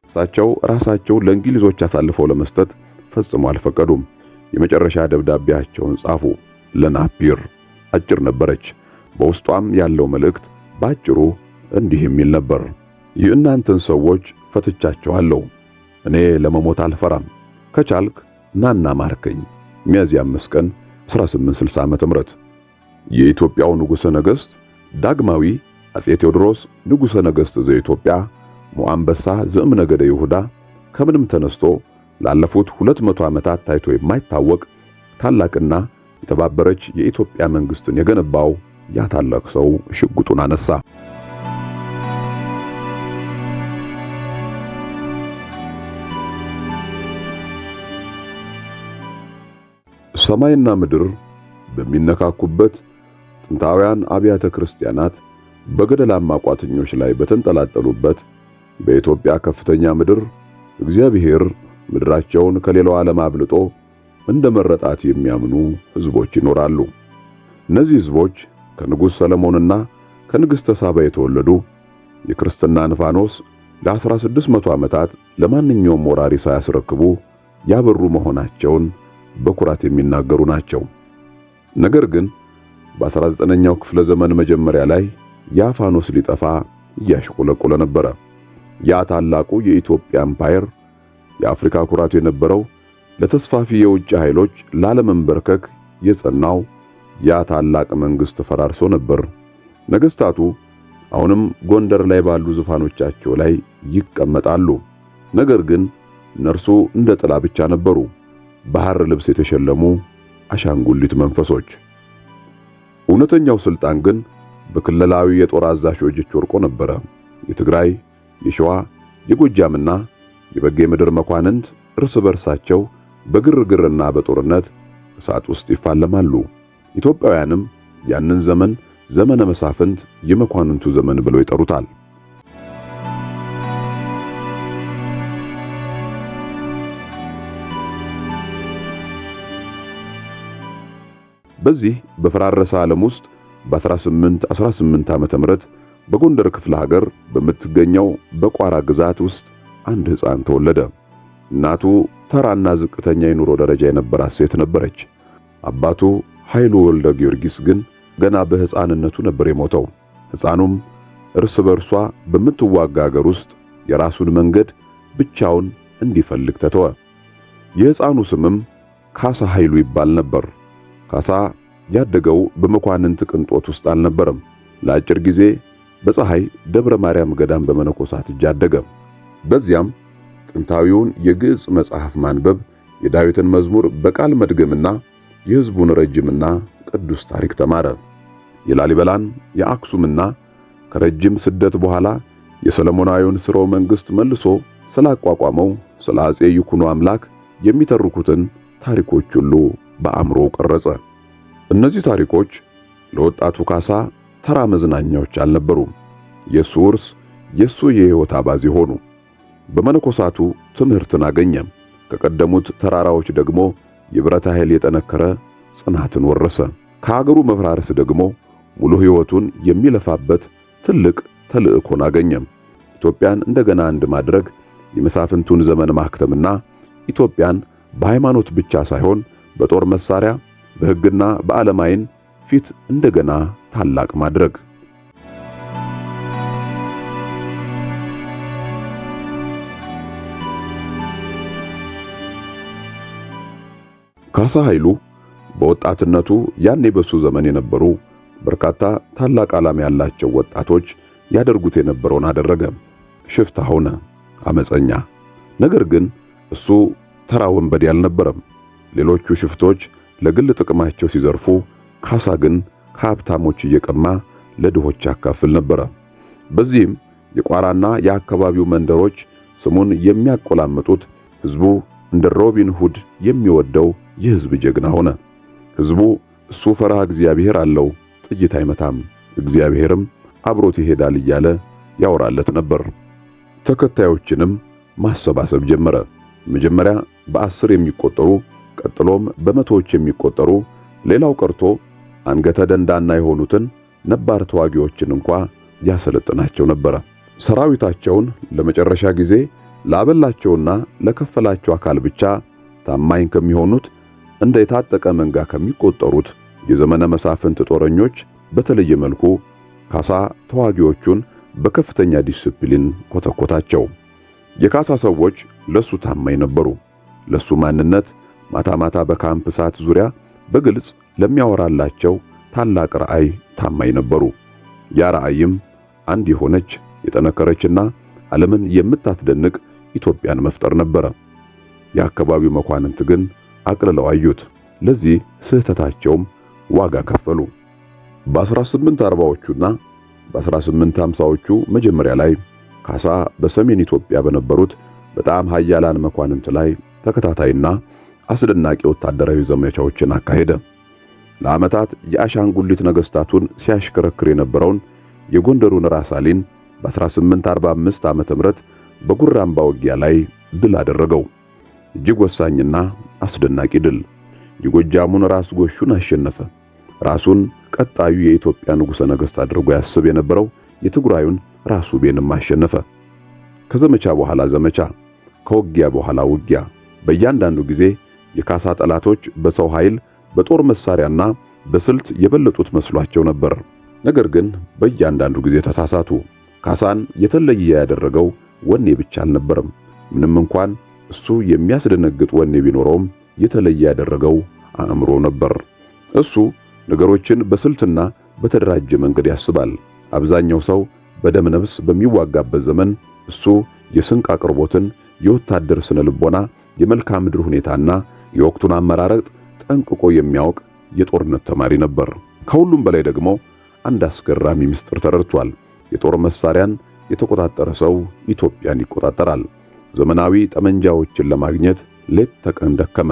እሳቸው ራሳቸው ለእንግሊዞች አሳልፈው ለመስጠት ፈጽሞ አልፈቀዱም። የመጨረሻ ደብዳቤያቸውን ጻፉ ለናፒር። አጭር ነበረች። በውስጧም ያለው መልእክት ባጭሩ እንዲህ የሚል ነበር: የእናንተን ሰዎች ፈትቻቸዋለሁ። እኔ ለመሞት አልፈራም። ከቻልክ ናና ማርከኝ። ሚያዝያ 5 ቀን 1860 ዓ.ም። የኢትዮጵያው ንጉሠ ነገሥት ዳግማዊ አጼ ቴዎድሮስ ንጉሠ ነገሥት ዘኢትዮጵያ ሞአንበሳ ዘእምነገደ ይሁዳ ከምንም ተነስቶ ላለፉት 200 ዓመታት ታይቶ የማይታወቅ ታላቅና የተባበረች የኢትዮጵያ መንግስትን የገነባው ያ ታላቅ ሰው ሽጉጡን አነሳ። ሰማይና ምድር በሚነካኩበት ጥንታውያን አብያተ ክርስቲያናት በገደላማ ቋጥኞች ላይ በተንጠላጠሉበት በኢትዮጵያ ከፍተኛ ምድር እግዚአብሔር ምድራቸውን ከሌላው ዓለም አብልጦ እንደመረጣት የሚያምኑ ሕዝቦች ይኖራሉ። እነዚህ ሕዝቦች ከንጉሥ ሰለሞንና ከንግሥተ ሳባ የተወለዱ የክርስትናን ፋኖስ ለ1600 ዓመታት ለማንኛውም ወራሪ ሳያስረክቡ ያበሩ መሆናቸውን በኩራት የሚናገሩ ናቸው። ነገር ግን በ19ኛው ክፍለ ዘመን መጀመሪያ ላይ ያ ፋኖስ ሊጠፋ እያሽቆለቆለ ነበር። ያ ታላቁ የኢትዮጵያ ኤምፓየር የአፍሪካ ኩራት የነበረው ለተስፋፊ የውጭ ኃይሎች ላለመንበርከክ የጸናው ያ ታላቅ መንግስት ፈራርሶ ነበር። ነገስታቱ አሁንም ጎንደር ላይ ባሉ ዙፋኖቻቸው ላይ ይቀመጣሉ። ነገር ግን እነርሱ እንደ ጥላ ብቻ ነበሩ፣ በሐር ልብስ የተሸለሙ አሻንጉሊት መንፈሶች። እውነተኛው ስልጣን ግን በክልላዊ የጦር አዛዦች እጅ ወድቆ ነበር። የትግራይ፣ የሸዋ፣ የጎጃምና የበጌ ምድር መኳንንት እርስ በርሳቸው በግርግርና በጦርነት እሳት ውስጥ ይፋለማሉ። ኢትዮጵያውያንም ያንን ዘመን ዘመነ መሳፍንት የመኳንንቱ ዘመን ብለው ይጠሩታል። በዚህ በፈራረሰ ዓለም ውስጥ በ1818 ዓመተ ምህረት በጎንደር ክፍለ ሀገር በምትገኘው በቋራ ግዛት ውስጥ አንድ ሕፃን ተወለደ። እናቱ ተራና ዝቅተኛ የኑሮ ደረጃ የነበራት ሴት ነበረች። አባቱ ኃይሉ ወልደ ጊዮርጊስ ግን ገና በሕፃንነቱ ነበር የሞተው። ሕፃኑም እርስ በርሷ በምትዋጋ ሀገር ውስጥ የራሱን መንገድ ብቻውን እንዲፈልግ ተተወ። የሕፃኑ ስምም ካሳ ኃይሉ ይባል ነበር። ካሳ ያደገው በመኳንንት ቅንጦት ውስጥ አልነበረም። ለአጭር ጊዜ በፀሐይ ደብረ ማርያም ገዳም በመነኮሳት እጅ አደገ። በዚያም ጥንታዊውን የግዕዝ መጽሐፍ ማንበብ፣ የዳዊትን መዝሙር በቃል መድገምና የሕዝቡን ረጅምና ቅዱስ ታሪክ ተማረ። የላሊበላን የአክሱምና ከረጅም ስደት በኋላ የሰለሞናዊውን ሥርወ መንግሥት መልሶ ስላቋቋመው ስለ አፄ ይኩኖ አምላክ የሚተርኩትን ታሪኮች ሁሉ በአእምሮው ቀረጸ። እነዚህ ታሪኮች ለወጣቱ ካሳ ተራ መዝናኛዎች አልነበሩም። የሱ ውርስ፣ የሱ የሕይወት አባዜ ሆኑ። በመነኮሳቱ ትምህርትን አገኘ። ከቀደሙት ተራራዎች ደግሞ የብረታ ኃይል የጠነከረ ጽናትን ወረሰ። ከሀገሩ መፍራረስ ደግሞ ሙሉ ሕይወቱን የሚለፋበት ትልቅ ተልእኮን አገኘ። ኢትዮጵያን እንደገና አንድ ማድረግ፣ የመሳፍንቱን ዘመን ማክተምና ኢትዮጵያን በሃይማኖት ብቻ ሳይሆን በጦር መሳሪያ፣ በሕግና በዓለም ዓይን ፊት እንደገና ታላቅ ማድረግ። ካሳ ኃይሉ በወጣትነቱ ያኔ በሱ ዘመን የነበሩ በርካታ ታላቅ ዓላማ ያላቸው ወጣቶች ያደርጉት የነበረውን አደረገ። ሽፍታ ሆነ፣ አመፀኛ። ነገር ግን እሱ ተራ ወንበዴ አልነበረም። ሌሎቹ ሽፍቶች ለግል ጥቅማቸው ሲዘርፉ፣ ካሳ ግን ከሀብታሞች እየቀማ ለድሆች ያካፍል ነበር። በዚህም የቋራና የአካባቢው መንደሮች ስሙን የሚያቆላምጡት ሕዝቡ እንደ ሮቢን ሁድ የሚወደው የሕዝብ ጀግና ሆነ። ሕዝቡ እሱ ፈሪሃ እግዚአብሔር አለው፣ ጥይት አይመታም፣ እግዚአብሔርም አብሮት ይሄዳል እያለ ያወራለት ነበር። ተከታዮችንም ማሰባሰብ ጀመረ። መጀመሪያ በ10 የሚቆጠሩ፣ ቀጥሎም በመቶዎች የሚቆጠሩ፣ ሌላው ቀርቶ አንገተ ደንዳና የሆኑትን ነባር ተዋጊዎችን እንኳን ያሰለጥናቸው ነበር። ሰራዊታቸውን ለመጨረሻ ጊዜ ላበላቸውና ለከፈላቸው አካል ብቻ ታማኝ ከሚሆኑት እንደ የታጠቀ መንጋ ከሚቆጠሩት የዘመነ መሳፍንት ጦረኞች በተለየ መልኩ ካሳ ተዋጊዎቹን በከፍተኛ ዲሲፕሊን ኮተኮታቸው። የካሳ ሰዎች ለሱ ታማኝ ነበሩ። ለሱ ማንነት ማታ ማታ በካምፕ እሳት ዙሪያ በግልጽ ለሚያወራላቸው ታላቅ ራእይ ታማኝ ነበሩ። ያ ራእይም አንድ የሆነች የጠነከረችና ዓለምን የምታስደንቅ ኢትዮጵያን መፍጠር ነበረ። የአካባቢው መኳንንት ግን አቅልለው አዩት። ለዚህ ስህተታቸውም ዋጋ ከፈሉ። በ1840ዎቹና በ1850ዎቹ መጀመሪያ ላይ ካሳ በሰሜን ኢትዮጵያ በነበሩት በጣም ኃያላን መኳንንት ላይ ተከታታይና አስደናቂ ወታደራዊ ዘመቻዎችን አካሄደ። ለዓመታት የአሻንጉሊት ነገስታቱን ሲያሽከረክር የነበረውን የጎንደሩን ራስ አሊን በ1845 ዓመተ ምህረት በጉራምባ ውጊያ ላይ ድል አደረገው። እጅግ ወሳኝና አስደናቂ ድል። የጎጃሙን ራስ ጎሹን አሸነፈ። ራሱን ቀጣዩ የኢትዮጵያ ንጉሠ ነገሥት አድርጎ ያስብ የነበረው የትግራዩን ራስ ውቤንም አሸነፈ። ከዘመቻ በኋላ ዘመቻ፣ ከውጊያ በኋላ ውጊያ። በእያንዳንዱ ጊዜ የካሳ ጠላቶች በሰው ኃይል በጦር መሳሪያና በስልት የበለጡት መስሏቸው ነበር። ነገር ግን በእያንዳንዱ ጊዜ ተሳሳቱ። ካሳን የተለየ ያደረገው ወኔ ብቻ አልነበረም። ምንም እንኳን እሱ የሚያስደነግጥ ወኔ ቢኖረውም የተለየ ያደረገው አእምሮ ነበር። እሱ ነገሮችን በስልትና በተደራጀ መንገድ ያስባል። አብዛኛው ሰው በደም ነፍስ በሚዋጋበት ዘመን እሱ የስንቅ አቅርቦትን፣ የወታደር ስነ ልቦና፣ የመልክዓ ምድር ሁኔታና የወቅቱን አመራረጥ ጠንቅቆ የሚያውቅ የጦርነት ተማሪ ነበር። ከሁሉም በላይ ደግሞ አንድ አስገራሚ ምስጢር ተረድቷል። የጦር መሳሪያን የተቆጣጠረ ሰው ኢትዮጵያን ይቆጣጠራል። ዘመናዊ ጠመንጃዎችን ለማግኘት ሌት ተቀን ደከመ።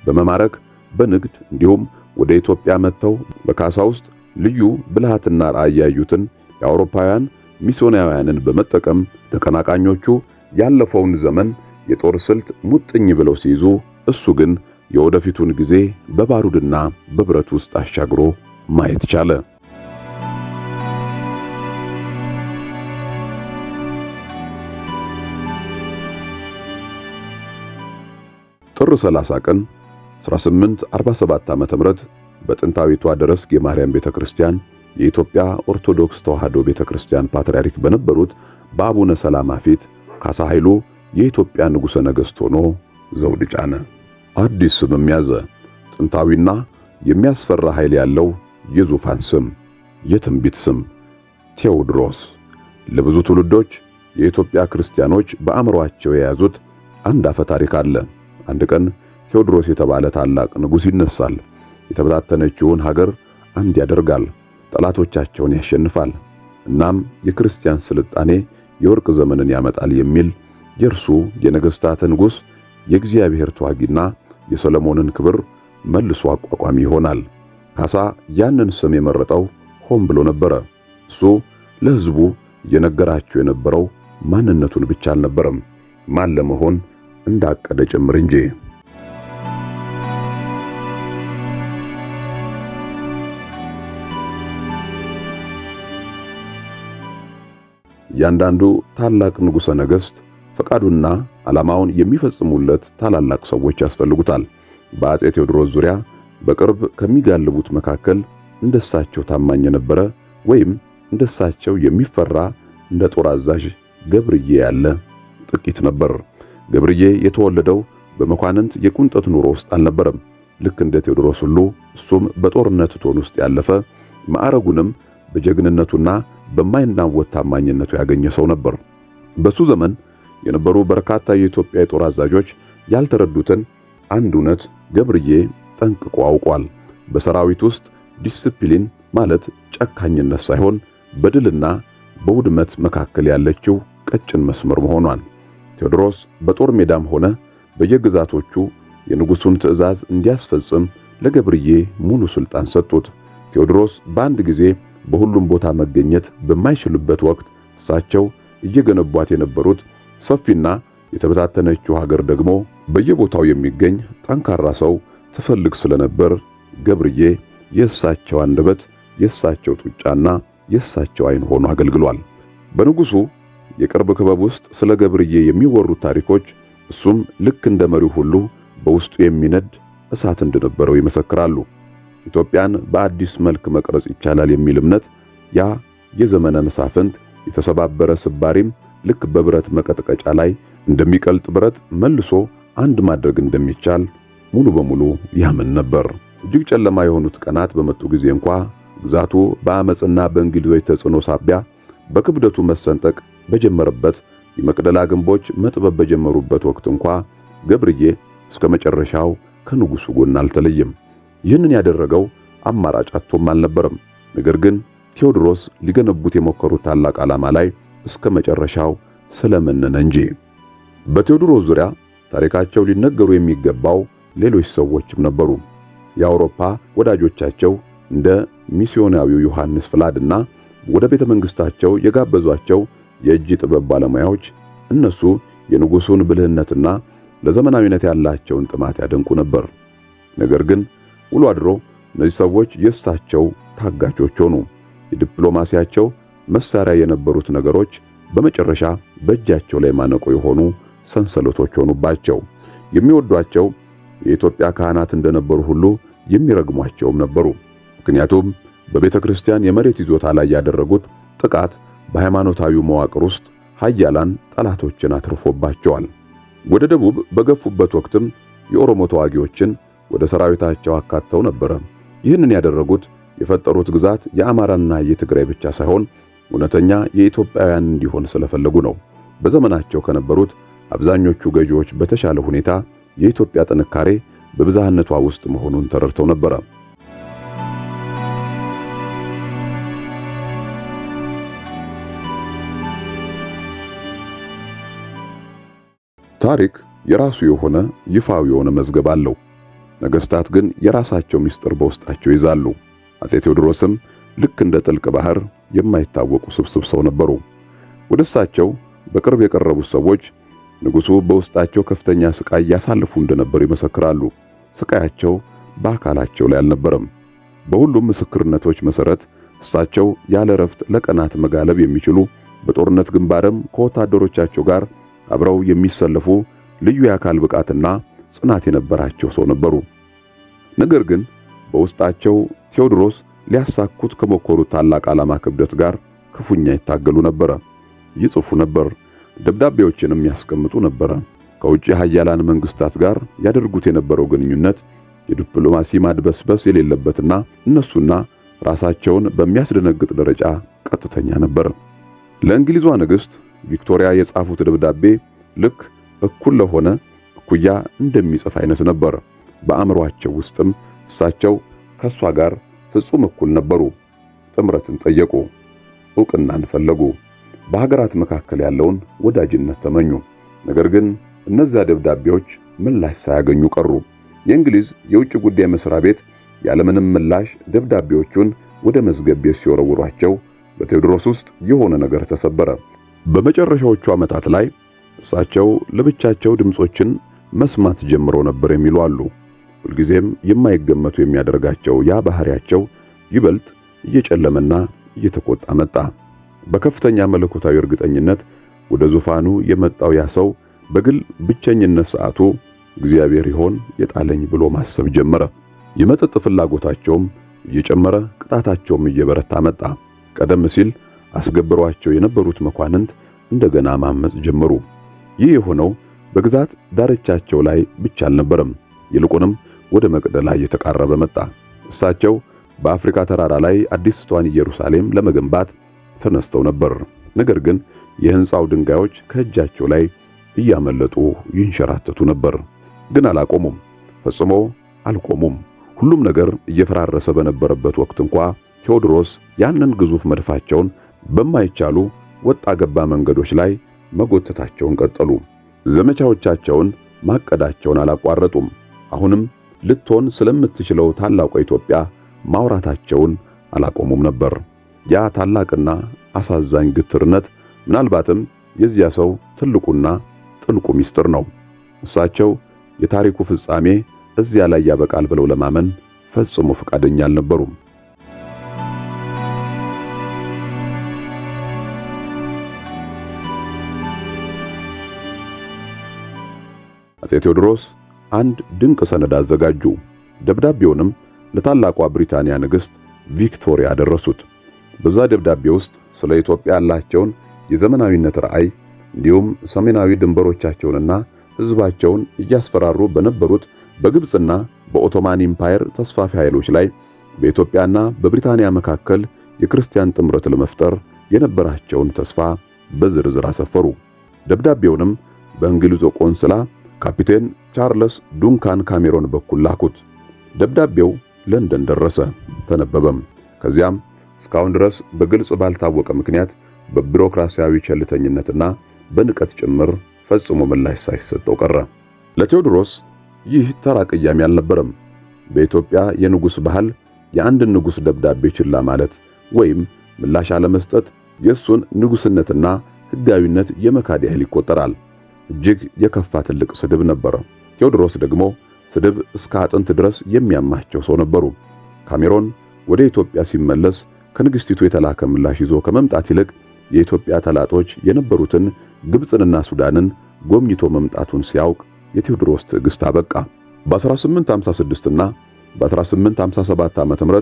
በመማረክ በንግድ እንዲሁም ወደ ኢትዮጵያ መጥተው በካሳ ውስጥ ልዩ ብልሃትና ራዕይ ያዩትን የአውሮፓውያን ሚስዮናውያንን በመጠቀም ተቀናቃኞቹ ያለፈውን ዘመን የጦር ስልት ሙጥኝ ብለው ሲይዙ፣ እሱ ግን የወደፊቱን ጊዜ በባሩድና በብረት ውስጥ አሻግሮ ማየት ቻለ። ጥር 30 ቀን 1847 ዓመተ ምህረት በጥንታዊቷ ደረስጌ ማርያም ቤተክርስቲያን የኢትዮጵያ ኦርቶዶክስ ተዋሕዶ ቤተክርስቲያን ፓትርያርክ በነበሩት በአቡነ ሰላማ ፊት ካሳ ኃይሉ የኢትዮጵያ ንጉሠ ነገሥት ሆኖ ዘውድ ጫነ። አዲስ ስምም ያዘ። ጥንታዊና የሚያስፈራ ኃይል ያለው የዙፋን ስም፣ የትንቢት ስም፣ ቴዎድሮስ። ለብዙ ትውልዶች የኢትዮጵያ ክርስቲያኖች በአእምሮአቸው የያዙት አንድ አፈ ታሪክ አለ። አንድ ቀን ቴዎድሮስ የተባለ ታላቅ ንጉሥ ይነሳል። የተበታተነችውን ሀገር አንድ ያደርጋል። ጠላቶቻቸውን ያሸንፋል። እናም የክርስቲያን ስልጣኔ የወርቅ ዘመንን ያመጣል የሚል የእርሱ የነገሥታት ንጉሥ የእግዚአብሔር ተዋጊና የሰሎሞንን ክብር መልሶ አቋቋሚ ይሆናል። ካሳ ያንን ስም የመረጠው ሆን ብሎ ነበረ። እሱ ለሕዝቡ እየነገራቸው የነበረው ማንነቱን ብቻ አልነበረም፣ ማን ለመሆን እንዳቀደ ጭምር እንጂ። እያንዳንዱ ታላቅ ንጉሠ ነገሥት ፈቃዱና ዓላማውን የሚፈጽሙለት ታላላቅ ሰዎች ያስፈልጉታል። በአፄ ቴዎድሮስ ዙሪያ በቅርብ ከሚጋልቡት መካከል እንደሳቸው ታማኝ የነበረ ወይም እንደሳቸው የሚፈራ እንደ ጦር አዛዥ ገብርዬ ያለ ጥቂት ነበር። ገብርዬ የተወለደው በመኳንንት የቁንጠት ኑሮ ውስጥ አልነበረም። ልክ እንደ ቴዎድሮስ ሁሉ እሱም በጦርነት እቶን ውስጥ ያለፈ፣ ማዕረጉንም በጀግንነቱና በማይናወጥ ታማኝነቱ ያገኘ ሰው ነበር። በሱ ዘመን የነበሩ በርካታ የኢትዮጵያ የጦር አዛዦች ያልተረዱትን አንድ እውነት ገብርዬ ጠንቅቆ አውቋል። በሰራዊት ውስጥ ዲሲፕሊን ማለት ጨካኝነት ሳይሆን በድልና በውድመት መካከል ያለችው ቀጭን መስመር መሆኗን። ቴዎድሮስ በጦር ሜዳም ሆነ በየግዛቶቹ የንጉሡን ትዕዛዝ እንዲያስፈጽም ለገብርዬ ሙሉ ሥልጣን ሰጡት። ቴዎድሮስ በአንድ ጊዜ በሁሉም ቦታ መገኘት በማይችልበት ወቅት እሳቸው እየገነቧት የነበሩት ሰፊና የተበታተነችው ሀገር ደግሞ በየቦታው የሚገኝ ጠንካራ ሰው ትፈልግ ስለነበር ገብርዬ የእሳቸው አንደበት፣ የእሳቸው ጡጫና የእሳቸው ዓይን ሆኖ አገልግሏል። በንጉሡ የቅርብ ክበብ ውስጥ ስለ ገብርዬ የሚወሩት ታሪኮች እሱም ልክ እንደ መሪው ሁሉ በውስጡ የሚነድ እሳት እንደነበረው ይመሰክራሉ። ኢትዮጵያን በአዲስ መልክ መቅረጽ ይቻላል የሚል እምነት፣ ያ የዘመነ መሳፍንት የተሰባበረ ስባሪም ልክ በብረት መቀጥቀጫ ላይ እንደሚቀልጥ ብረት መልሶ አንድ ማድረግ እንደሚቻል ሙሉ በሙሉ ያምን ነበር። እጅግ ጨለማ የሆኑት ቀናት በመጡ ጊዜ እንኳ ግዛቱ በአመጽና በእንግሊዞች ተጽዕኖ ሳቢያ በክብደቱ መሰንጠቅ በጀመረበት የመቅደላ ግንቦች መጥበብ በጀመሩበት ወቅት እንኳ ገብርዬ እስከ መጨረሻው ከንጉሱ ጎን አልተለየም። ይህንን ያደረገው አማራጭ አጥቶም አልነበረም። ነገር ግን ቴዎድሮስ ሊገነቡት የሞከሩት ታላቅ ዓላማ ላይ እስከ መጨረሻው ስለመነነ እንጂ። በቴዎድሮስ ዙሪያ ታሪካቸው ሊነገሩ የሚገባው ሌሎች ሰዎችም ነበሩ። የአውሮፓ ወዳጆቻቸው እንደ ሚስዮናዊው ዮሐንስ ፍላድና ወደ ቤተ መንግስታቸው የጋበዟቸው የእጅ ጥበብ ባለሙያዎች፣ እነሱ የንጉሱን ብልህነትና ለዘመናዊነት ያላቸውን ጥማት ያደንቁ ነበር። ነገር ግን ውሎ አድሮ እነዚህ ሰዎች የእሳቸው ታጋቾች ሆኑ። የዲፕሎማሲያቸው መሳሪያ የነበሩት ነገሮች በመጨረሻ በእጃቸው ላይ ማነቆ የሆኑ ሰንሰለቶች ሆኑባቸው። የሚወዷቸው የኢትዮጵያ ካህናት እንደነበሩ ሁሉ የሚረግሟቸውም ነበሩ። ምክንያቱም በቤተ ክርስቲያን የመሬት ይዞታ ላይ ያደረጉት ጥቃት በሃይማኖታዊው መዋቅር ውስጥ ኃያላን ጠላቶችን አትርፎባቸዋል። ወደ ደቡብ በገፉበት ወቅትም የኦሮሞ ተዋጊዎችን ወደ ሰራዊታቸው አካተው ነበር። ይህንን ያደረጉት የፈጠሩት ግዛት የአማራና የትግራይ ብቻ ሳይሆን እውነተኛ የኢትዮጵያውያን እንዲሆን ስለፈለጉ ነው። በዘመናቸው ከነበሩት አብዛኞቹ ገዢዎች በተሻለ ሁኔታ የኢትዮጵያ ጥንካሬ በብዝሃነቷ ውስጥ መሆኑን ተረድተው ነበር። ታሪክ የራሱ የሆነ ይፋዊ የሆነ መዝገብ አለው። ነገስታት ግን የራሳቸው ምስጢር በውስጣቸው ይዛሉ። አፄ ቴዎድሮስም ልክ እንደ ጥልቅ ባህር የማይታወቁ ስብስብ ሰው ነበሩ። ወደ እሳቸው በቅርብ የቀረቡት ሰዎች ንጉሱ በውስጣቸው ከፍተኛ ስቃይ ያሳልፉ እንደነበር ይመሰክራሉ። ስቃያቸው በአካላቸው ላይ አልነበረም። በሁሉም ምስክርነቶች መሰረት እሳቸው ያለ ረፍት ለቀናት መጋለብ የሚችሉ፣ በጦርነት ግንባርም ከወታደሮቻቸው ጋር አብረው የሚሰለፉ ልዩ የአካል ብቃትና ጽናት የነበራቸው ሰው ነበሩ። ነገር ግን በውስጣቸው ቴዎድሮስ ሊያሳኩት ከሞከሩት ታላቅ ዓላማ ክብደት ጋር ክፉኛ ይታገሉ ነበር። ይጽፉ ነበር፣ ደብዳቤዎችንም ያስቀምጡ ነበር። ከውጭ ኃያላን መንግስታት ጋር ያደርጉት የነበረው ግንኙነት የዲፕሎማሲ ማድበስበስ የሌለበትና እነሱና ራሳቸውን በሚያስደነግጥ ደረጃ ቀጥተኛ ነበር። ለእንግሊዟ ንግሥት ቪክቶሪያ የጻፉት ደብዳቤ ልክ እኩል ለሆነ እኩያ እንደሚጽፍ አይነት ነበር። በአእምሮአቸው ውስጥም እሳቸው ከሷ ጋር ፍጹም እኩል ነበሩ። ጥምረትን ጠየቁ፣ ዕውቅናን ፈለጉ፣ በሀገራት መካከል ያለውን ወዳጅነት ተመኙ። ነገር ግን እነዚያ ደብዳቤዎች ምላሽ ሳያገኙ ቀሩ። የእንግሊዝ የውጭ ጉዳይ መስሪያ ቤት ያለምንም ምላሽ ደብዳቤዎቹን ወደ መዝገብ ቤት ሲወረውሯቸው በቴዎድሮስ ውስጥ የሆነ ነገር ተሰበረ። በመጨረሻዎቹ ዓመታት ላይ እሳቸው ለብቻቸው ድምጾችን መስማት ጀምረው ነበር የሚሉ አሉ። ሁልጊዜም የማይገመቱ የሚያደርጋቸው ያ ባህሪያቸው ይበልጥ እየጨለመና እየተቆጣ መጣ። በከፍተኛ መለኮታዊ እርግጠኝነት ወደ ዙፋኑ የመጣው ያ ሰው በግል ብቸኝነት ሰዓቱ እግዚአብሔር ይሆን የጣለኝ ብሎ ማሰብ ጀመረ። የመጠጥ ፍላጎታቸውም እየጨመረ ቅጣታቸውም እየበረታ መጣ። ቀደም ሲል አስገብሯቸው የነበሩት መኳንንት እንደገና ማመጽ ጀመሩ። ይህ የሆነው በግዛት ዳርቻቸው ላይ ብቻ አልነበረም፣ ይልቁንም ወደ መቅደላ እየተቃረበ መጣ። እሳቸው በአፍሪካ ተራራ ላይ አዲስቷን ኢየሩሳሌም ለመገንባት ተነስተው ነበር። ነገር ግን የሕንጻው ድንጋዮች ከእጃቸው ላይ እያመለጡ ይንሸራተቱ ነበር። ግን አላቆሙም፣ ፈጽሞ አልቆሙም። ሁሉም ነገር እየፈራረሰ በነበረበት ወቅት እንኳ ቴዎድሮስ ያንን ግዙፍ መድፋቸውን በማይቻሉ ወጣ ገባ መንገዶች ላይ መጎተታቸውን ቀጠሉ። ዘመቻዎቻቸውን ማቀዳቸውን አላቋረጡም። አሁንም ልትሆን ስለምትችለው ታላቋ ኢትዮጵያ ማውራታቸውን አላቆሙም ነበር። ያ ታላቅና አሳዛኝ ግትርነት ምናልባትም የዚያ ሰው ትልቁና ጥልቁ ምስጢር ነው። እሳቸው የታሪኩ ፍጻሜ እዚያ ላይ ያበቃል ብለው ለማመን ፈጽሞ ፈቃደኛ አልነበሩም። አፄ ቴዎድሮስ አንድ ድንቅ ሰነድ አዘጋጁ። ደብዳቤውንም ለታላቋ ብሪታንያ ንግሥት ቪክቶሪያ ደረሱት። በዛ ደብዳቤ ውስጥ ስለ ኢትዮጵያ ያላቸውን የዘመናዊነት ራዕይ እንዲሁም ሰሜናዊ ድንበሮቻቸውንና ሕዝባቸውን እያስፈራሩ በነበሩት በግብጽና በኦቶማን ኢምፓየር ተስፋፊ ኃይሎች ላይ በኢትዮጵያና በብሪታንያ መካከል የክርስቲያን ጥምረት ለመፍጠር የነበራቸውን ተስፋ በዝርዝር አሰፈሩ። ደብዳቤውንም በእንግሊዙ ቆንስላ ካፒቴን ቻርልስ ዱንካን ካሜሮን በኩል ላኩት። ደብዳቤው ለንደን ደረሰ፣ ተነበበም። ከዚያም እስካሁን ድረስ በግልጽ ባልታወቀ ምክንያት በቢሮክራሲያዊ ቸልተኝነትና በንቀት ጭምር ፈጽሞ ምላሽ ሳይሰጠው ቀረ። ለቴዎድሮስ ይህ ተራ ቅያሜ አልነበረም። በኢትዮጵያ የንጉሥ ባህል የአንድን ንጉሥ ደብዳቤ ችላ ማለት ወይም ምላሽ አለመስጠት የእሱን ንጉሥነትና ሕጋዊነት የመካድ ያህል ይቆጠራል። እጅግ የከፋ ትልቅ ስድብ ነበረ። ቴዎድሮስ ደግሞ ስድብ እስከ አጥንት ድረስ የሚያማቸው ሰው ነበሩ። ካሜሮን ወደ ኢትዮጵያ ሲመለስ ከንግሥቲቱ የተላከ ምላሽ ይዞ ከመምጣት ይልቅ የኢትዮጵያ ጠላቶች የነበሩትን ግብጽንና ሱዳንን ጎብኝቶ መምጣቱን ሲያውቅ የቴዎድሮስ ትዕግስት አበቃ። በ1856 እና በ1857 ዓ.ም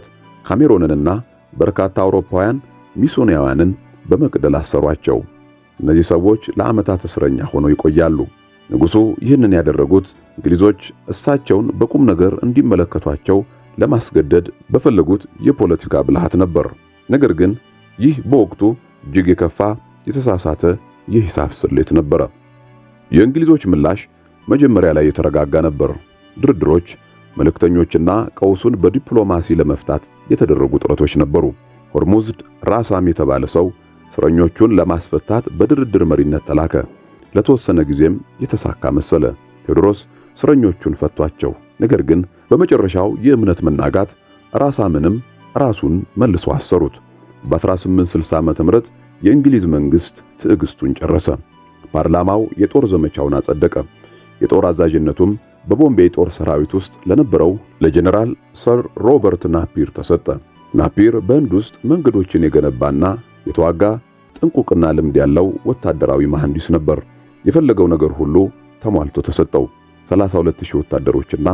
ካሜሮንንና በርካታ አውሮፓውያን ሚስዮናውያንን በመቅደል አሰሯቸው። እነዚህ ሰዎች ለዓመታት እስረኛ ሆነው ይቆያሉ። ንጉሡ ይህንን ያደረጉት እንግሊዞች እሳቸውን በቁም ነገር እንዲመለከቷቸው ለማስገደድ በፈለጉት የፖለቲካ ብልሃት ነበር። ነገር ግን ይህ በወቅቱ እጅግ የከፋ የተሳሳተ የሂሳብ ስሌት ነበረ። የእንግሊዞች ምላሽ መጀመሪያ ላይ የተረጋጋ ነበር። ድርድሮች፣ መልእክተኞችና ቀውሱን በዲፕሎማሲ ለመፍታት የተደረጉ ጥረቶች ነበሩ። ሆርሙዝድ ራሳም የተባለ ሰው እስረኞቹን ለማስፈታት በድርድር መሪነት ተላከ። ለተወሰነ ጊዜም የተሳካ መሰለ። ቴዎድሮስ እስረኞቹን ፈቷቸው። ነገር ግን በመጨረሻው የእምነት መናጋት ራሳምንም ራሱን መልሶ አሰሩት። በ1860 ዓ.ም የእንግሊዝ መንግስት ትዕግስቱን ጨረሰ። ፓርላማው የጦር ዘመቻውን አጸደቀ። የጦር አዛዥነቱም በቦምቤ ጦር ሰራዊት ውስጥ ለነበረው ለጀነራል ሰር ሮበርት ናፒር ተሰጠ። ናፒር በህንድ ውስጥ መንገዶችን የገነባና የተዋጋ ጥንቁቅና ልምድ ያለው ወታደራዊ መሐንዲስ ነበር። የፈለገው ነገር ሁሉ ተሟልቶ ተሰጠው። 32000 ወታደሮችና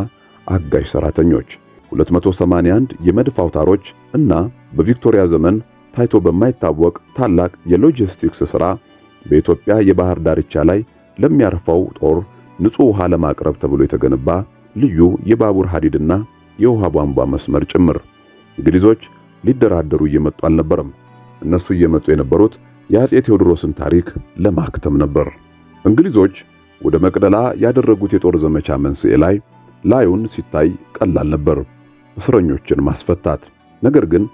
አጋዥ ሰራተኞች፣ 281 የመድፍ አውታሮች እና በቪክቶሪያ ዘመን ታይቶ በማይታወቅ ታላቅ የሎጂስቲክስ ሥራ በኢትዮጵያ የባህር ዳርቻ ላይ ለሚያርፈው ጦር ንጹህ ውሃ ለማቅረብ ተብሎ የተገነባ ልዩ የባቡር ሐዲድና የውሃ ቧንቧ መስመር ጭምር። እንግሊዞች ሊደራደሩ እየመጡ አልነበረም። እነሱ እየመጡ የነበሩት የአፄ ቴዎድሮስን ታሪክ ለማክተም ነበር። እንግሊዞች ወደ መቅደላ ያደረጉት የጦር ዘመቻ መንስኤ ላይ ላዩን ሲታይ ቀላል ነበር፣ እስረኞችን ማስፈታት። ነገር ግን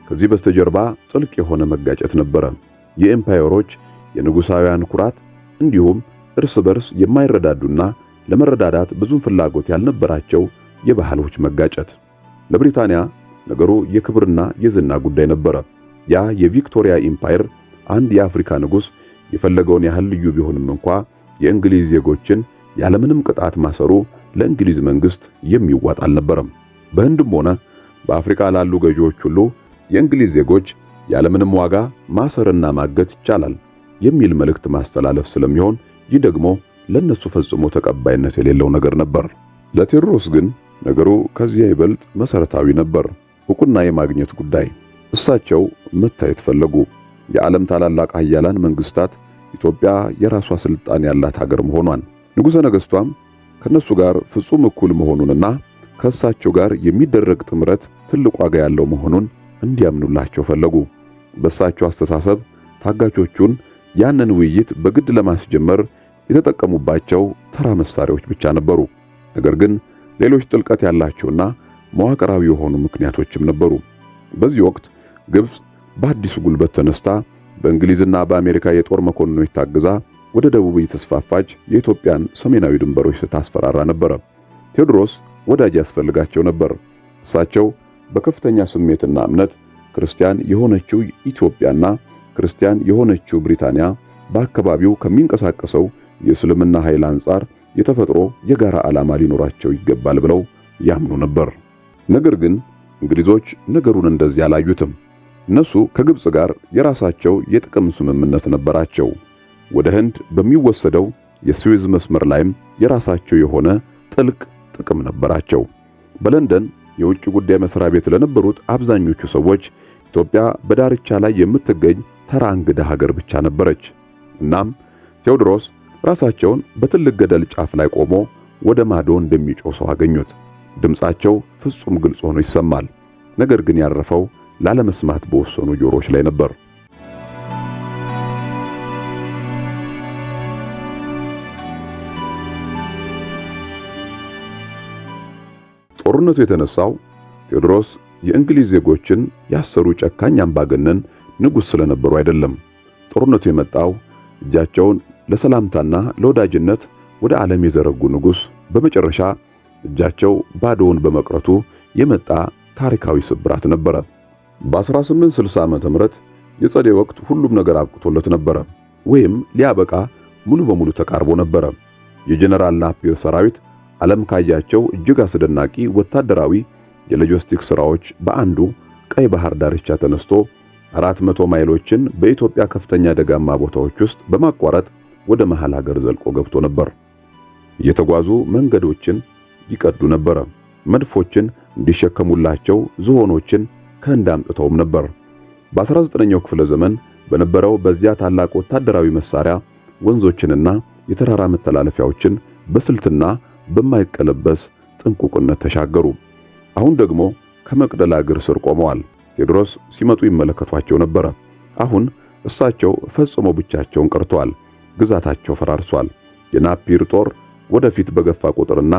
ከዚህ በስተጀርባ ጥልቅ የሆነ መጋጨት ነበረ። የኤምፓየሮች የንጉሳውያን ኩራት እንዲሁም እርስ በርስ የማይረዳዱና ለመረዳዳት ብዙም ፍላጎት ያልነበራቸው የባህሎች መጋጨት። ለብሪታንያ ነገሩ የክብርና የዝና ጉዳይ ነበረ። ያ የቪክቶሪያ ኢምፓየር አንድ የአፍሪካ ንጉስ የፈለገውን ያህል ልዩ ቢሆንም እንኳ የእንግሊዝ ዜጎችን ያለምንም ቅጣት ማሰሩ ለእንግሊዝ መንግስት የሚዋጥ አልነበረም። በህንድም ሆነ በአፍሪካ ላሉ ገዢዎች ሁሉ የእንግሊዝ ዜጎች ያለምንም ዋጋ ማሰርና ማገት ይቻላል የሚል መልእክት ማስተላለፍ ስለሚሆን ይህ ደግሞ ለነሱ ፈጽሞ ተቀባይነት የሌለው ነገር ነበር። ለቴዎድሮስ ግን ነገሩ ከዚያ ይበልጥ መሰረታዊ ነበር። ዕውቅና የማግኘት ጉዳይ። እሳቸው መታየት ፈለጉ። የዓለም ታላላቅ ኃያላን መንግስታት ኢትዮጵያ የራሷ ስልጣን ያላት ሀገር መሆኗን፣ ንጉሠ ነገሥቷም ከነሱ ጋር ፍጹም እኩል መሆኑንና ከእሳቸው ጋር የሚደረግ ጥምረት ትልቅ ዋጋ ያለው መሆኑን እንዲያምኑላቸው ፈለጉ። በእሳቸው አስተሳሰብ ታጋቾቹን ያንን ውይይት በግድ ለማስጀመር የተጠቀሙባቸው ተራ መሳሪያዎች ብቻ ነበሩ። ነገር ግን ሌሎች ጥልቀት ያላቸውና መዋቅራዊ የሆኑ ምክንያቶችም ነበሩ። በዚህ ወቅት ግብጽ በአዲሱ ጉልበት ተነስታ በእንግሊዝና በአሜሪካ የጦር መኮንኖች ታግዛ ወደ ደቡብ የተስፋፋች የኢትዮጵያን ሰሜናዊ ድንበሮች ስታስፈራራ ነበር። ቴዎድሮስ ወዳጅ ያስፈልጋቸው ነበር። እሳቸው በከፍተኛ ስሜትና እምነት ክርስቲያን የሆነችው ኢትዮጵያና ክርስቲያን የሆነችው ብሪታንያ በአካባቢው ከሚንቀሳቀሰው የእስልምና ኃይል አንጻር የተፈጥሮ የጋራ ዓላማ ሊኖራቸው ይገባል ብለው ያምኑ ነበር። ነገር ግን እንግሊዞች ነገሩን እንደዚህ አላዩትም። እነሱ ከግብጽ ጋር የራሳቸው የጥቅም ስምምነት ነበራቸው። ወደ ህንድ በሚወሰደው የስዊዝ መስመር ላይም የራሳቸው የሆነ ጥልቅ ጥቅም ነበራቸው። በለንደን የውጭ ጉዳይ መስሪያ ቤት ለነበሩት አብዛኞቹ ሰዎች ኢትዮጵያ በዳርቻ ላይ የምትገኝ ተራ እንግዳ ሀገር ብቻ ነበረች። እናም ቴዎድሮስ ራሳቸውን በትልቅ ገደል ጫፍ ላይ ቆሞ ወደ ማዶ እንደሚጮህ ሰው አገኙት። ድምጻቸው ፍጹም ግልጽ ሆኖ ይሰማል። ነገር ግን ያረፈው ላለመስማት በወሰኑ ጆሮዎች ላይ ነበር። ጦርነቱ የተነሳው ቴዎድሮስ የእንግሊዝ ዜጎችን ያሰሩ ጨካኝ አምባገነን ንጉሥ ስለነበሩ አይደለም። ጦርነቱ የመጣው እጃቸውን ለሰላምታና ለወዳጅነት ወደ ዓለም የዘረጉ ንጉሥ በመጨረሻ እጃቸው ባዶውን በመቅረቱ የመጣ ታሪካዊ ስብራት ነበረ። በ1860 ዓመተ ምህረት የጸደይ ወቅት ሁሉም ነገር አብቅቶለት ነበረ፣ ወይም ሊያበቃ ሙሉ በሙሉ ተቃርቦ ነበረ። የጀነራል ናፒር ሰራዊት ዓለም ካያቸው እጅግ አስደናቂ ወታደራዊ የሎጂስቲክስ ሥራዎች በአንዱ ቀይ ባህር ዳርቻ ተነስቶ 400 ማይሎችን በኢትዮጵያ ከፍተኛ ደጋማ ቦታዎች ውስጥ በማቋረጥ ወደ መሃል ሀገር ዘልቆ ገብቶ ነበር። እየተጓዙ መንገዶችን ይቀዱ ነበር። መድፎችን እንዲሸከሙላቸው ዝሆኖችን ከህንድ አምጥተውም ነበር። በ19ኛው ክፍለ ዘመን በነበረው በዚያ ታላቅ ወታደራዊ መሳሪያ ወንዞችንና የተራራ መተላለፊያዎችን በስልትና በማይቀለበስ ጥንቁቅነት ተሻገሩ። አሁን ደግሞ ከመቅደላ እግር ስር ቆመዋል። ቴዎድሮስ ሲመጡ ይመለከቷቸው ነበር። አሁን እሳቸው ፈጽሞ ብቻቸውን ቀርተዋል። ግዛታቸው ፈራርሷል። የናፒር ጦር ወደፊት በገፋ ቁጥርና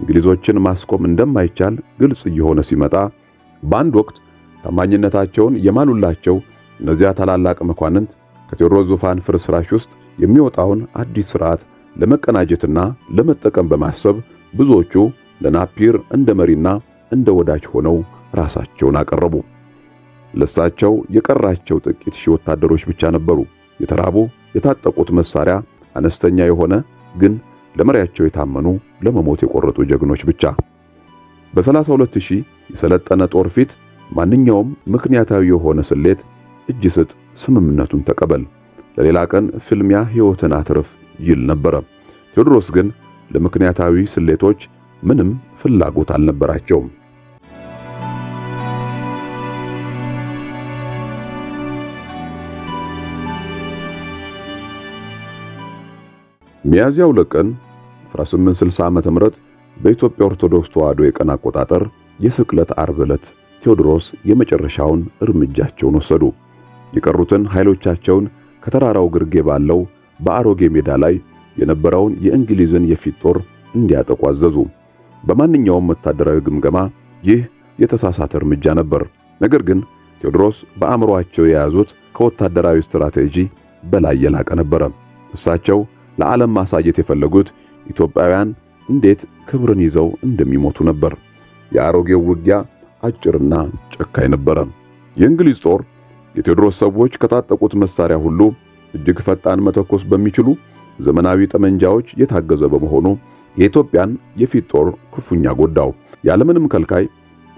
እንግሊዞችን ማስቆም እንደማይቻል ግልጽ እየሆነ ሲመጣ በአንድ ወቅት ታማኝነታቸውን የማሉላቸው እነዚያ ታላላቅ መኳንንት ከቴዎድሮስ ዙፋን ፍርስራሽ ውስጥ የሚወጣውን አዲስ ሥርዓት ለመቀናጀትና ለመጠቀም በማሰብ ብዙዎቹ ለናፒር እንደ መሪና እንደ ወዳጅ ሆነው ራሳቸውን አቀረቡ። ለሳቸው የቀራቸው ጥቂት ሺህ ወታደሮች ብቻ ነበሩ። የተራቡ፣ የታጠቁት መሳሪያ አነስተኛ የሆነ ግን ለመሪያቸው የታመኑ ለመሞት የቆረጡ ጀግኖች ብቻ። በ32000 የሰለጠነ ጦር ፊት ማንኛውም ምክንያታዊ የሆነ ስሌት እጅ ስጥ፣ ስምምነቱን ተቀበል፣ ለሌላ ቀን ፍልሚያ ሕይወትን አትርፍ ይል ነበር። ቴዎድሮስ ግን ለምክንያታዊ ስሌቶች ምንም ፍላጎት አልነበራቸውም። ሚያዝያ 2 ቀን 1860 ዓመተ ምህረት በኢትዮጵያ ኦርቶዶክስ ተዋሕዶ የቀን አቆጣጠር የስቅለት ዓርብ ዕለት ቴዎድሮስ የመጨረሻውን እርምጃቸውን ወሰዱ። የቀሩትን ኃይሎቻቸውን ከተራራው ግርጌ ባለው በአሮጌ ሜዳ ላይ የነበረውን የእንግሊዝን የፊት ጦር እንዲያጠቁ አዘዙ። በማንኛውም ወታደራዊ ግምገማ ይህ የተሳሳተ እርምጃ ነበር። ነገር ግን ቴዎድሮስ በአእምሮአቸው የያዙት ከወታደራዊ ስትራቴጂ በላይ የላቀ ነበር። እሳቸው ለዓለም ማሳየት የፈለጉት ኢትዮጵያውያን እንዴት ክብርን ይዘው እንደሚሞቱ ነበር። የአሮጌው ውጊያ አጭርና ጨካኝ ነበር። የእንግሊዝ ጦር የቴዎድሮስ ሰዎች ከታጠቁት መሳሪያ ሁሉ እጅግ ፈጣን መተኮስ በሚችሉ ዘመናዊ ጠመንጃዎች የታገዘ በመሆኑ የኢትዮጵያን የፊት ጦር ክፉኛ ጎዳው። ያለምንም ከልካይ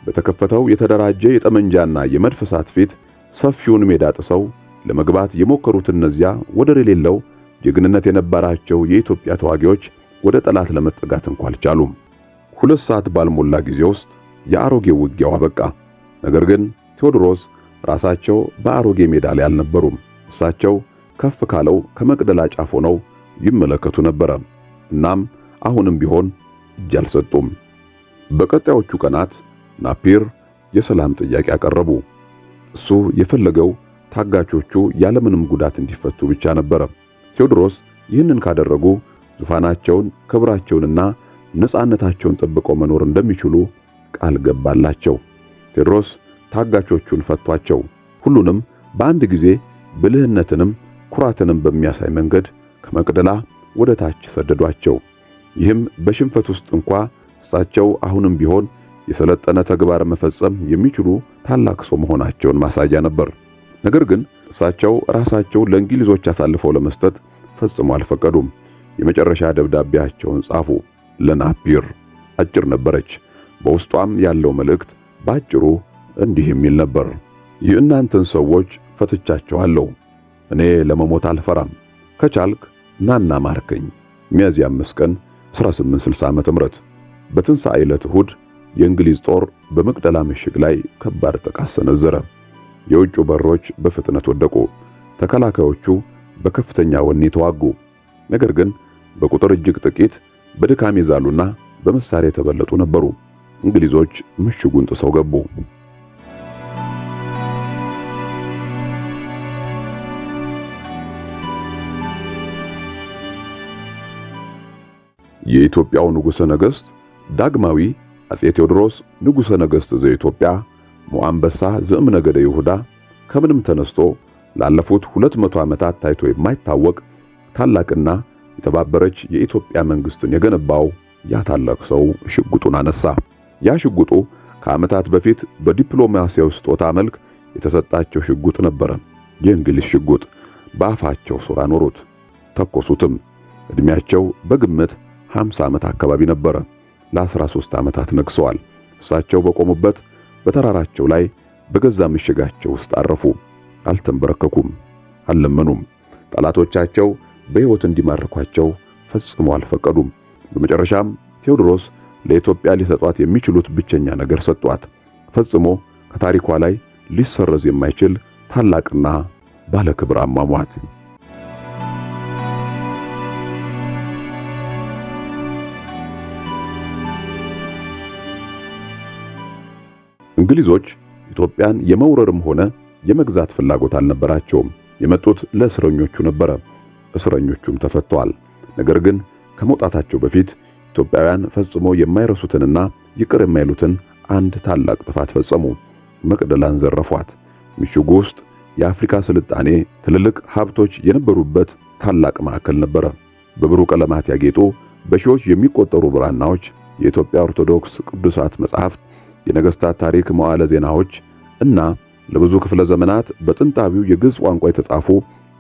በተከፈተው የተደራጀ የጠመንጃና የመድፍ እሳት ፊት ሰፊውን ሜዳ ጥሰው ለመግባት የሞከሩት እነዚያ ወደር የሌለው ጀግንነት የነበራቸው የኢትዮጵያ ተዋጊዎች ወደ ጠላት ለመጠጋት እንኳን አልቻሉም። 2 ሰዓት ባልሞላ ጊዜ ውስጥ የአሮጌው ውጊያው አበቃ። ነገር ግን ቴዎድሮስ ራሳቸው በአሮጌ ሜዳ ላይ አልነበሩም። እሳቸው ከፍ ካለው ከመቅደላ ጫፍ ሆነው ይመለከቱ ነበር። እናም አሁንም ቢሆን እጅ አልሰጡም። በቀጣዮቹ ቀናት ናፒር የሰላም ጥያቄ አቀረቡ። እሱ የፈለገው ታጋቾቹ ያለምንም ጉዳት እንዲፈቱ ብቻ ነበር። ቴዎድሮስ ይህንን ካደረጉ ዙፋናቸውን፣ ክብራቸውንና ነፃነታቸውን ጠብቀው መኖር እንደሚችሉ ቃል ገባላቸው። ቴዎድሮስ ታጋቾቹን ፈቷቸው። ሁሉንም በአንድ ጊዜ ብልህነትንም ኩራትንም በሚያሳይ መንገድ ከመቅደላ ወደ ታች ሰደዷቸው። ይህም በሽንፈት ውስጥ እንኳ እሳቸው አሁንም ቢሆን የሰለጠነ ተግባር መፈጸም የሚችሉ ታላቅ ሰው መሆናቸውን ማሳያ ነበር። ነገር ግን እሳቸው ራሳቸውን ለእንግሊዞች አሳልፈው ለመስጠት ፈጽሞ አልፈቀዱም። የመጨረሻ ደብዳቤያቸውን ጻፉ ለናፒር። አጭር ነበረች። በውስጧም ያለው መልእክት ባጭሩ እንዲህ የሚል ነበር: የእናንተን ሰዎች ፈትቻቸዋለሁ። እኔ ለመሞት አልፈራም። ከቻልክ ናና ማርከኝ። ሚያዝያ 5 ቀን 1860 ዓመተ ምህረት በትንሣኤ ዕለት እሁድ የእንግሊዝ ጦር በመቅደላ ምሽግ ላይ ከባድ ጥቃት ሰነዘረ። የውጭ በሮች በፍጥነት ወደቁ። ተከላካዮቹ በከፍተኛ ወኔ ተዋጉ። ነገር ግን በቁጥር እጅግ ጥቂት፣ በድካም የዛሉና በመሳሪያ የተበለጡ ነበሩ። እንግሊዞች ምሽጉን ጥሰው ገቡ። የኢትዮጵያው ንጉሠ ነገሥት ዳግማዊ አጼ ቴዎድሮስ ንጉሠ ነገሥት ዘኢትዮጵያ ሞአንበሳ ዘእምነገደ ይሁዳ ከምንም ተነስቶ ላለፉት 200 ዓመታት ታይቶ የማይታወቅ ታላቅና የተባበረች የኢትዮጵያ መንግስትን የገነባው ያ ታላቅ ሰው ሽጉጡን አነሳ። ያ ሽጉጡ ከዓመታት በፊት በዲፕሎማሲያዊ ስጦታ መልክ የተሰጣቸው ሽጉጥ ነበረ። የእንግሊዝ ሽጉጥ። በአፋቸው ሱር አኖሩት፣ ተኮሱትም። እድሜያቸው በግምት 50 ዓመት አካባቢ ነበረ። ለ13 ዓመታት ነግሰዋል። እሳቸው በቆሙበት በተራራቸው ላይ በገዛ ምሽጋቸው ውስጥ አረፉ። አልተንበረከኩም፣ አልለመኑም። ጠላቶቻቸው በሕይወት እንዲማርኳቸው ፈጽሞ አልፈቀዱም። በመጨረሻም ቴዎድሮስ ለኢትዮጵያ ሊሰጧት የሚችሉት ብቸኛ ነገር ሰጧት። ፈጽሞ ከታሪኳ ላይ ሊሰረዝ የማይችል ታላቅና ባለክብር አሟሟት። እንግሊዞች ኢትዮጵያን የመውረርም ሆነ የመግዛት ፍላጎት አልነበራቸውም። የመጡት ለእስረኞቹ ነበረ። እስረኞቹም ተፈተዋል። ነገር ግን ከመውጣታቸው በፊት ኢትዮጵያውያን ፈጽሞ የማይረሱትንና ይቅር የማይሉትን አንድ ታላቅ ጥፋት ፈጸሙ። መቅደላን ዘረፏት። ምሽጉ ውስጥ የአፍሪካ ስልጣኔ ትልልቅ ሀብቶች የነበሩበት ታላቅ ማዕከል ነበረ። በብሩህ ቀለማት ያጌጡ በሺዎች የሚቆጠሩ ብራናዎች፣ የኢትዮጵያ ኦርቶዶክስ ቅዱሳት መጻሕፍት፣ የነገሥታት ታሪክ መዋዕለ ዜናዎች እና ለብዙ ክፍለ ዘመናት በጥንታዊው የግዕዝ ቋንቋ የተጻፉ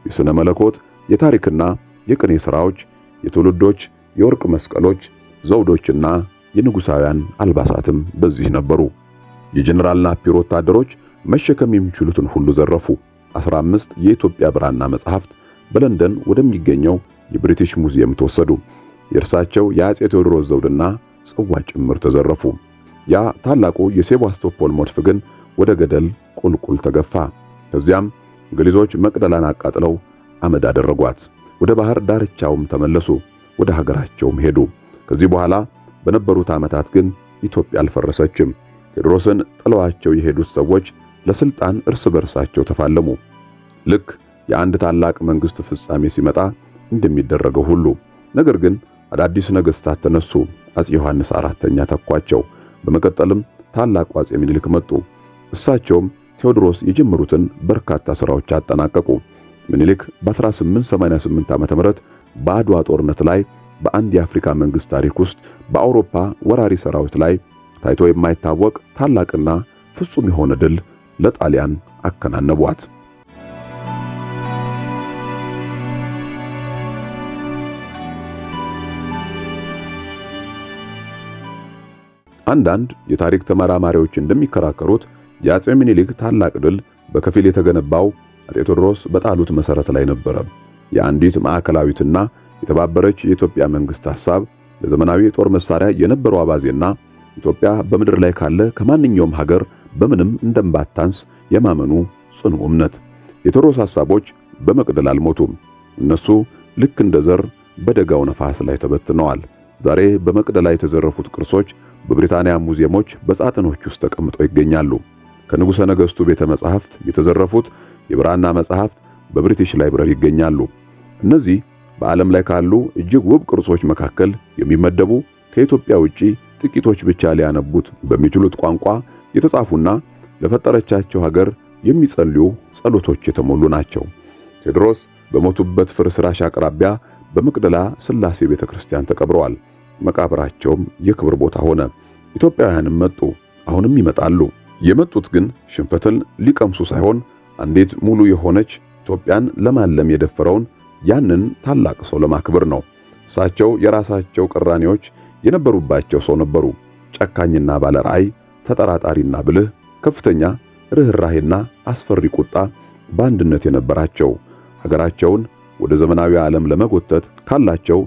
የሥነ መለኮት፣ የታሪክና የቅኔ ሥራዎች፣ የትውልዶች የወርቅ መስቀሎች፣ ዘውዶችና የንጉሳውያን አልባሳትም በዚህ ነበሩ። የጀነራል ናፒር ወታደሮች መሸከም የሚችሉትን ሁሉ ዘረፉ። 15 የኢትዮጵያ ብራና መጻሕፍት በለንደን ወደሚገኘው የብሪቲሽ ሙዚየም ተወሰዱ። የእርሳቸው የአጼ ቴዎድሮስ ዘውድና ጽዋ ጭምር ተዘረፉ። ያ ታላቁ የሴባስቶፖል መድፍ ግን ወደ ገደል ቁልቁል ተገፋ። ከዚያም እንግሊዞች መቅደላን አቃጥለው አመድ አደረጓት። ወደ ባህር ዳርቻውም ተመለሱ። ወደ ሀገራቸውም ሄዱ። ከዚህ በኋላ በነበሩት ዓመታት ግን ኢትዮጵያ አልፈረሰችም። ቴዎድሮስን ጥለዋቸው የሄዱት ሰዎች ለስልጣን እርስ በርሳቸው ተፋለሙ። ልክ የአንድ ታላቅ መንግስት ፍጻሜ ሲመጣ እንደሚደረገው ሁሉ። ነገር ግን አዳዲስ ነገሥታት ተነሱ። አጼ ዮሐንስ አራተኛ ተኳቸው። በመቀጠልም ታላቁ አጼ ምኒልክ መጡ። እሳቸውም ቴዎድሮስ የጀመሩትን በርካታ ሥራዎች አጠናቀቁ። ምኒልክ በ1888 ዓ.ም በአድዋ ጦርነት ላይ በአንድ የአፍሪካ መንግስት ታሪክ ውስጥ በአውሮፓ ወራሪ ሰራዊት ላይ ታይቶ የማይታወቅ ታላቅና ፍጹም የሆነ ድል ለጣሊያን አከናነቧት። አንዳንድ የታሪክ ተመራማሪዎች እንደሚከራከሩት የአጼ ምኒልክ ታላቅ ድል በከፊል የተገነባው አጼ ቴዎድሮስ በጣሉት መሰረት ላይ ነበረ። የአንዲት ማዕከላዊትና የተባበረች የኢትዮጵያ መንግስት ሐሳብ፣ ለዘመናዊ ጦር መሳሪያ የነበረው አባዜና ኢትዮጵያ በምድር ላይ ካለ ከማንኛውም ሀገር በምንም እንደምባታንስ የማመኑ ጽኑ እምነት። የቴዎድሮስ ሐሳቦች በመቅደል አልሞቱም። እነሱ ልክ እንደ ዘር በደጋው ነፋስ ላይ ተበትነዋል። ዛሬ በመቅደላ የተዘረፉት ቅርሶች በብሪታንያ ሙዚየሞች በሳጥኖች ውስጥ ተቀምጠው ይገኛሉ። ከንጉሠ ነገሥቱ ቤተ መጻሕፍት የተዘረፉት የብራና መጻሕፍት በብሪቲሽ ላይብረሪ ይገኛሉ። እነዚህ በዓለም ላይ ካሉ እጅግ ውብ ቅርሶች መካከል የሚመደቡ ከኢትዮጵያ ውጪ ጥቂቶች ብቻ ሊያነቡት በሚችሉት ቋንቋ የተጻፉና ለፈጠረቻቸው ሀገር የሚጸልዩ ጸሎቶች የተሞሉ ናቸው። ቴዎድሮስ በሞቱበት ፍርስራሽ አቅራቢያ በመቅደላ ሥላሴ ቤተክርስቲያን ተቀብረዋል። መቃብራቸውም የክብር ቦታ ሆነ። ኢትዮጵያውያንም መጡ፣ አሁንም ይመጣሉ። የመጡት ግን ሽንፈትን ሊቀምሱ ሳይሆን አንዲት ሙሉ የሆነች ኢትዮጵያን ለማለም የደፈረውን ያንን ታላቅ ሰው ለማክበር ነው። እሳቸው የራሳቸው ቅራኔዎች የነበሩባቸው ሰው ነበሩ። ጨካኝና ባለራዕይ፣ ተጠራጣሪና ብልህ፣ ከፍተኛ ርህራሄና አስፈሪ ቁጣ በአንድነት የነበራቸው ሀገራቸውን ወደ ዘመናዊ ዓለም ለመጎተት ካላቸው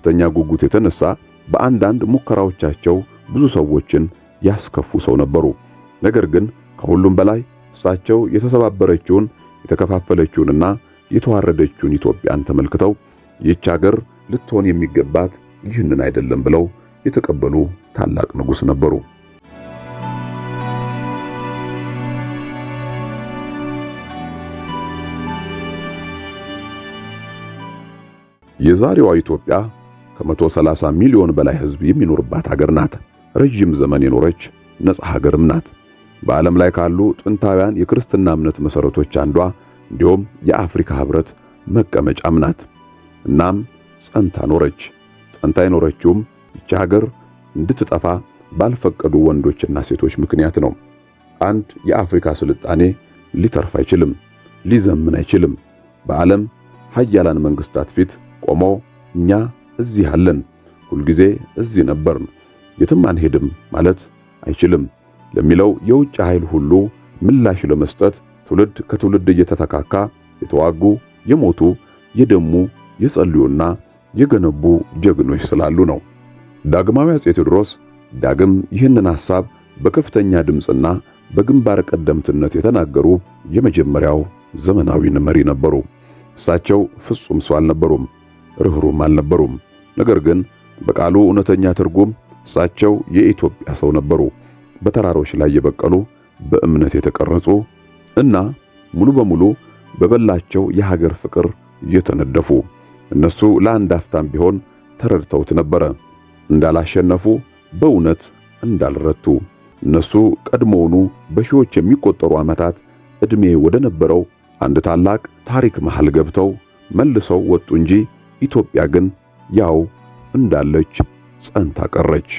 ከፍተኛ ጉጉት የተነሳ በአንዳንድ ሙከራዎቻቸው ብዙ ሰዎችን ያስከፉ ሰው ነበሩ። ነገር ግን ከሁሉም በላይ እሳቸው የተሰባበረችውን የተከፋፈለችውንና የተዋረደችውን ኢትዮጵያን ተመልክተው ይህች ሀገር ልትሆን የሚገባት ይህንን አይደለም ብለው የተቀበሉ ታላቅ ንጉሥ ነበሩ። የዛሬዋ ኢትዮጵያ ከ130 ሚሊዮን በላይ ሕዝብ የሚኖርባት ሀገር ናት። ረጅም ዘመን የኖረች ነጻ ሀገርም ናት። በዓለም ላይ ካሉ ጥንታውያን የክርስትና እምነት መሰረቶች አንዷ እንዲሁም የአፍሪካ ህብረት መቀመጫም ናት። እናም ጸንታ ኖረች። ጸንታ የኖረችውም ይህች ሀገር እንድትጠፋ ባልፈቀዱ ወንዶችና ሴቶች ምክንያት ነው። አንድ የአፍሪካ ስልጣኔ ሊተርፍ አይችልም፣ ሊዘምን አይችልም። በዓለም ሀያላን መንግስታት ፊት ቆሞ እኛ እዚህ አለን፣ ሁልጊዜ እዚህ ነበርን፣ የትም አንሄድም ማለት አይችልም ለሚለው የውጭ ኃይል ሁሉ ምላሽ ለመስጠት ትውልድ ከትውልድ እየተተካካ የተዋጉ፣ የሞቱ፣ የደሙ፣ የጸለዩና የገነቡ ጀግኖች ስላሉ ነው። ዳግማዊ አፄ ቴዎድሮስ ዳግም ይህንን ሐሳብ በከፍተኛ ድምፅና በግንባር ቀደምትነት የተናገሩ የመጀመሪያው ዘመናዊ መሪ ነበሩ። እሳቸው ፍጹም ሰው አልነበሩም፣ ርኅሩም አልነበሩም። ነገር ግን በቃሉ እውነተኛ ትርጉም እሳቸው የኢትዮጵያ ሰው ነበሩ። በተራሮች ላይ የበቀሉ፣ በእምነት የተቀረጹ እና ሙሉ በሙሉ በበላቸው የሀገር ፍቅር የተነደፉ። እነሱ ለአንድ አፍታም ቢሆን ተረድተውት ነበረ። እንዳላሸነፉ በእውነት እንዳልረቱ እነሱ ቀድሞውኑ በሺዎች የሚቆጠሩ ዓመታት ዕድሜ ወደ ነበረው አንድ ታላቅ ታሪክ መሃል ገብተው መልሰው ወጡ እንጂ ኢትዮጵያ ግን ያው እንዳለች ጸንታ ቀረች።